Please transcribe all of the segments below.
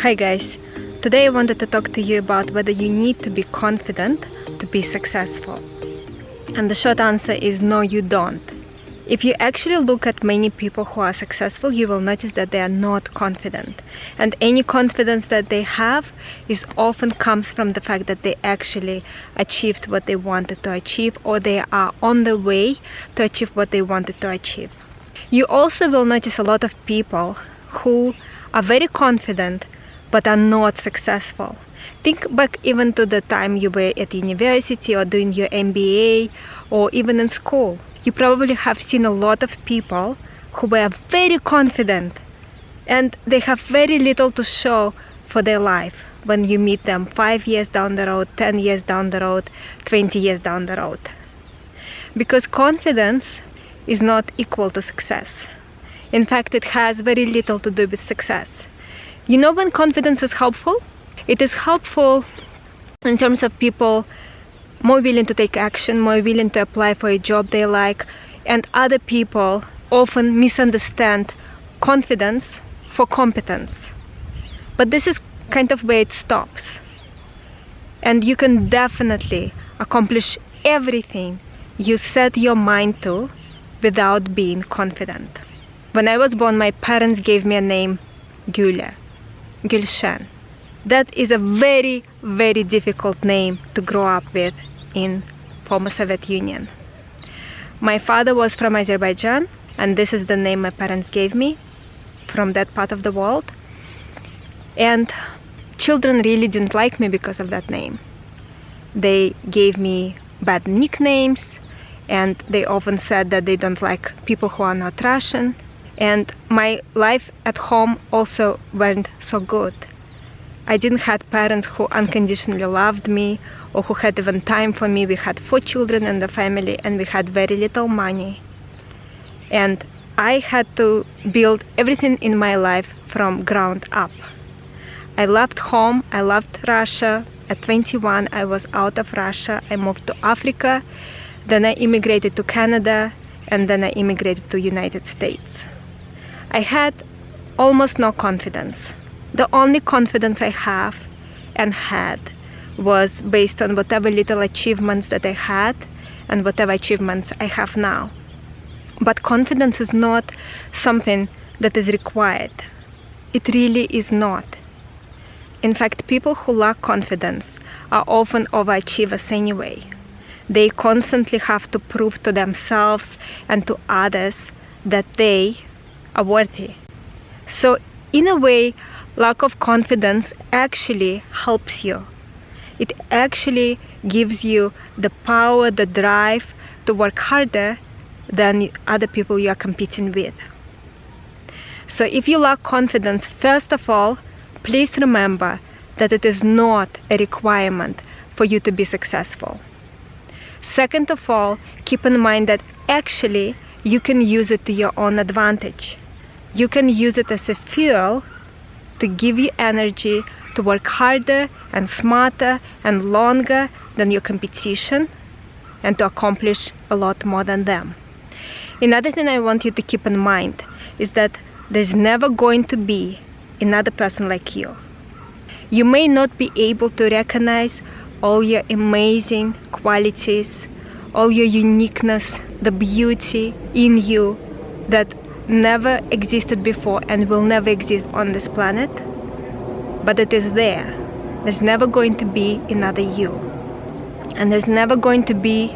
Hi guys, today I wanted to talk to you about whether you need to be confident to be successful. And the short answer is no, you don't. If you actually look at many people who are successful, you will notice that they are not confident. And any confidence that they have is often comes from the fact that they actually achieved what they wanted to achieve, or they are on the way to achieve what they wanted to achieve. You also will notice a lot of people who are very confident but are not successful. Think back even to the time you were at university or doing your MBA or even in school. You probably have seen a lot of people who were very confident and they have very little to show for their life when you meet them 5 years down the road, 10 years down the road, 20 years down the road. Because confidence is not equal to success. In fact, it has very little to do with success. You know when confidence is helpful? It is helpful in terms of people more willing to take action, more willing to apply for a job they like, and other people often misunderstand confidence for competence. But this is kind of where it stops. And you can definitely accomplish everything you set your mind to without being confident. When I was born, my parents gave me a name, Gülşen. That is a very, very difficult name to grow up with in former Soviet Union. My father was from Azerbaijan, and this is the name my parents gave me from that part of the world. And children really didn't like me because of that name. They gave me bad nicknames, and they often said that they don't like people who are not Russian. And my life at home also weren't so good. I didn't have parents who unconditionally loved me or who had even time for me. We had 4 children in the family and we had very little money. And I had to build everything in my life from ground up. I left home, I left Russia. At 21, I was out of Russia. I moved to Africa, then I immigrated to Canada, and then I immigrated to United States. I had almost no confidence. The only confidence I have and had was based on whatever little achievements that I had and whatever achievements I have now. But confidence is not something that is required. It really is not. In fact, people who lack confidence are often overachievers anyway. They constantly have to prove to themselves and to others that they are worthy. So in a way, lack of confidence actually helps you. It actually gives you the power, the drive to work harder than other people you are competing with. So if you lack confidence, first of all, please remember that it is not a requirement for you to be successful. Second of all, keep in mind that actually you can use it to your own advantage. You can use it as a fuel to give you energy to work harder and smarter and longer than your competition and to accomplish a lot more than them. Another thing I want you to keep in mind is that there's never going to be another person like you. You may not be able to recognize all your amazing qualities, all your uniqueness, the beauty in you that never existed before and will never exist on this planet, but it is there. There's never going to be another you, and there's never going to be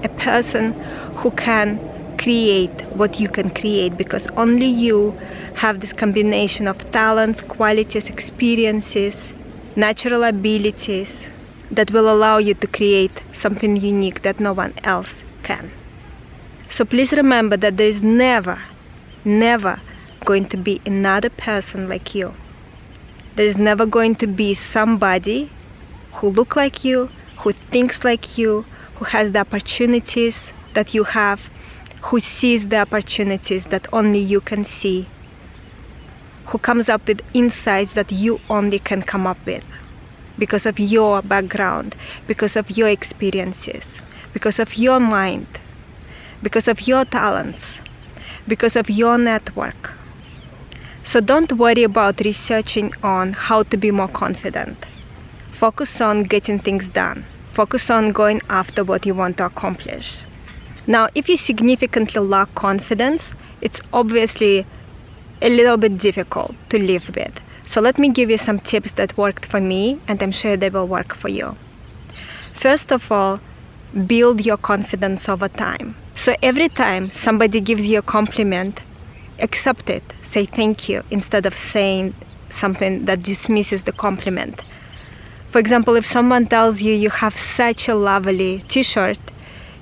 a person who can create what you can create, because only you have this combination of talents, qualities, experiences, natural abilities that will allow you to create something unique that no one else can. So please remember that there is never going to be another person like you. There is never going to be somebody who looks like you, who thinks like you, who has the opportunities that you have, who sees the opportunities that only you can see, who comes up with insights that you only can come up with because of your background, because of your experiences, because of your mind, because of your talents, because of your network. So don't worry about researching on how to be more confident. Focus on getting things done. Focus on going after what you want to accomplish. Now, if you significantly lack confidence, it's obviously a little bit difficult to live with. So let me give you some tips that worked for me, and I'm sure they will work for you. First of all, build your confidence over time. So every time somebody gives you a compliment, accept it. Say thank you instead of saying something that dismisses the compliment. For example, if someone tells you you have such a lovely t-shirt,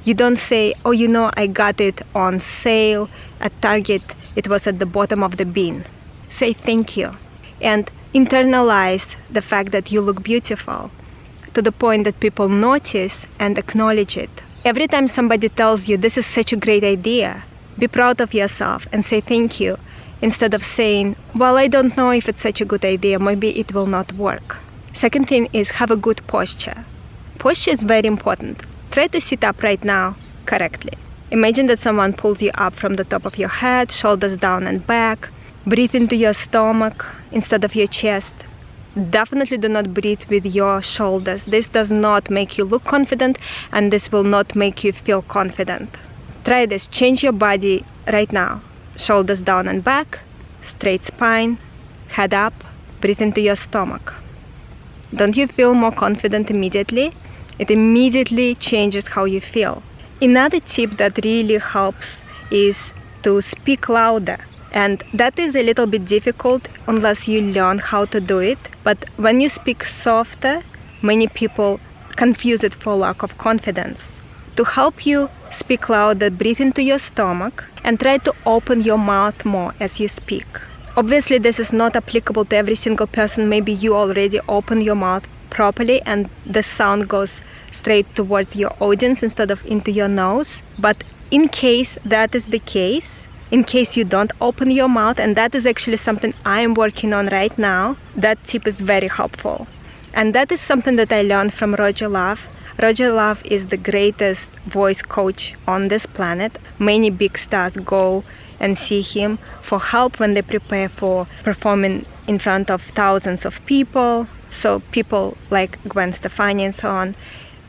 you don't say, oh, you know, I got it on sale at Target. It was at the bottom of the bin. Say thank you and internalize the fact that you look beautiful to the point that people notice and acknowledge it. Every time somebody tells you this is such a great idea, be proud of yourself and say thank you instead of saying, well, I don't know if it's such a good idea, maybe it will not work. Second thing is have a good posture. Posture is very important. Try to sit up right now correctly. Imagine that someone pulls you up from the top of your head, shoulders down and back. Breathe into your stomach instead of your chest. Definitely do not breathe with your shoulders. This does not make you look confident, and this will not make you feel confident. Try this. Change your body right now. Shoulders down and back, straight spine, head up, breathe into your stomach. Don't you feel more confident immediately? It immediately changes how you feel. Another tip that really helps is to speak louder. And that is a little bit difficult unless you learn how to do it. But when you speak softer, many people confuse it for lack of confidence. To help you speak louder, breathe into your stomach and try to open your mouth more as you speak. Obviously, this is not applicable to every single person. Maybe you already open your mouth properly and the sound goes straight towards your audience instead of into your nose. But in case that is the case, in case you don't open your mouth, and that is actually something I am working on right now, that tip is very helpful. And that is something that I learned from Roger Love. Roger Love is the greatest voice coach on this planet. Many big stars go and see him for help when they prepare for performing in front of thousands of people. So people like Gwen Stefani and so on.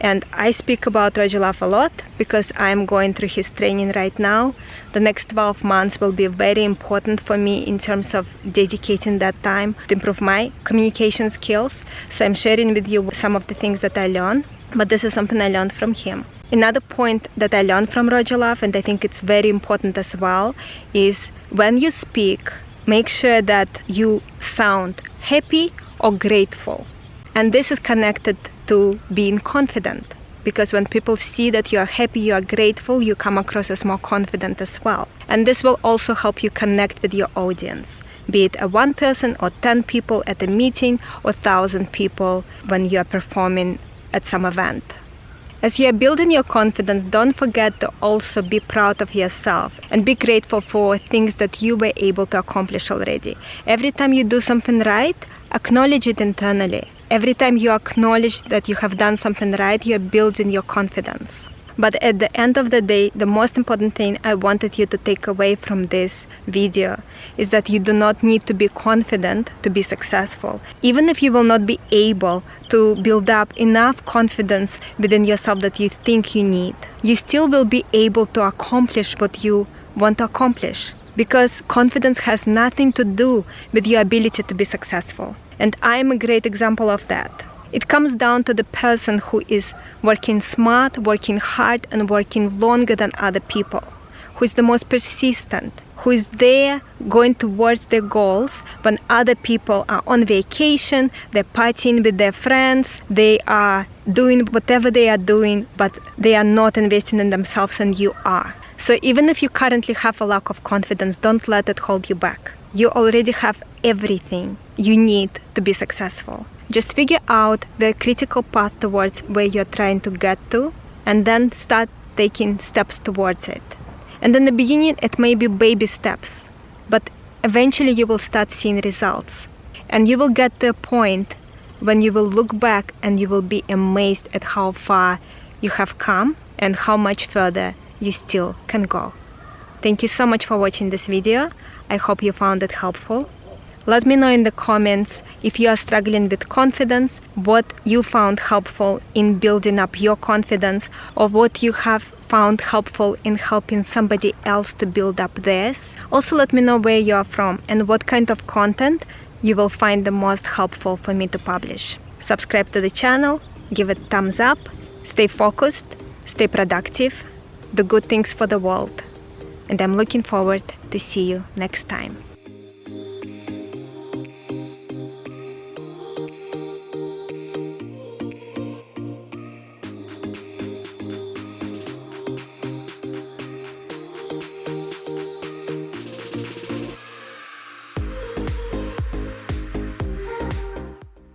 And I speak about Roger Love a lot because I'm going through his training right now. The next 12 months will be very important for me in terms of dedicating that time to improve my communication skills. So I'm sharing with you some of the things that I learned, but this is something I learned from him. Another point that I learned from Roger Love, and I think it's very important as well, is when you speak, make sure that you sound happy or grateful. And this is connected to being confident, because when people see that you are happy, you are grateful, you come across as more confident as well. And this will also help you connect with your audience, be it a 1 person or 10 people at a meeting or 1,000 people when you are performing at some event. As you are building your confidence, don't forget to also be proud of yourself and be grateful for things that you were able to accomplish already. Every time you do something right, acknowledge it internally. Every time you acknowledge that you have done something right, you are building your confidence. But at the end of the day, the most important thing I wanted you to take away from this video is that you do not need to be confident to be successful. Even if you will not be able to build up enough confidence within yourself that you think you need, you still will be able to accomplish what you want to accomplish. Because confidence has nothing to do with your ability to be successful. And I am a great example of that. It comes down to the person who is working smart, working hard, and working longer than other people, who is the most persistent, who is there going towards their goals when other people are on vacation, they're partying with their friends, they are doing whatever they are doing, but they are not investing in themselves, and you are. So even if you currently have a lack of confidence, don't let it hold you back. You already have everything you need to be successful. Just figure out the critical path towards where you're trying to get to, and then start taking steps towards it. And in the beginning, it may be baby steps, but eventually you will start seeing results. And you will get to a point when you will look back and you will be amazed at how far you have come and how much further you still can go. Thank you so much for watching this video. I hope you found it helpful. Let me know in the comments if you are struggling with confidence, what you found helpful in building up your confidence, or what you have found helpful in helping somebody else to build up theirs. Also let me know where you are from and what kind of content you will find the most helpful for me to publish. Subscribe to the channel, give it a thumbs up, stay focused, stay productive, do good things for the world. And I'm looking forward to see you next time.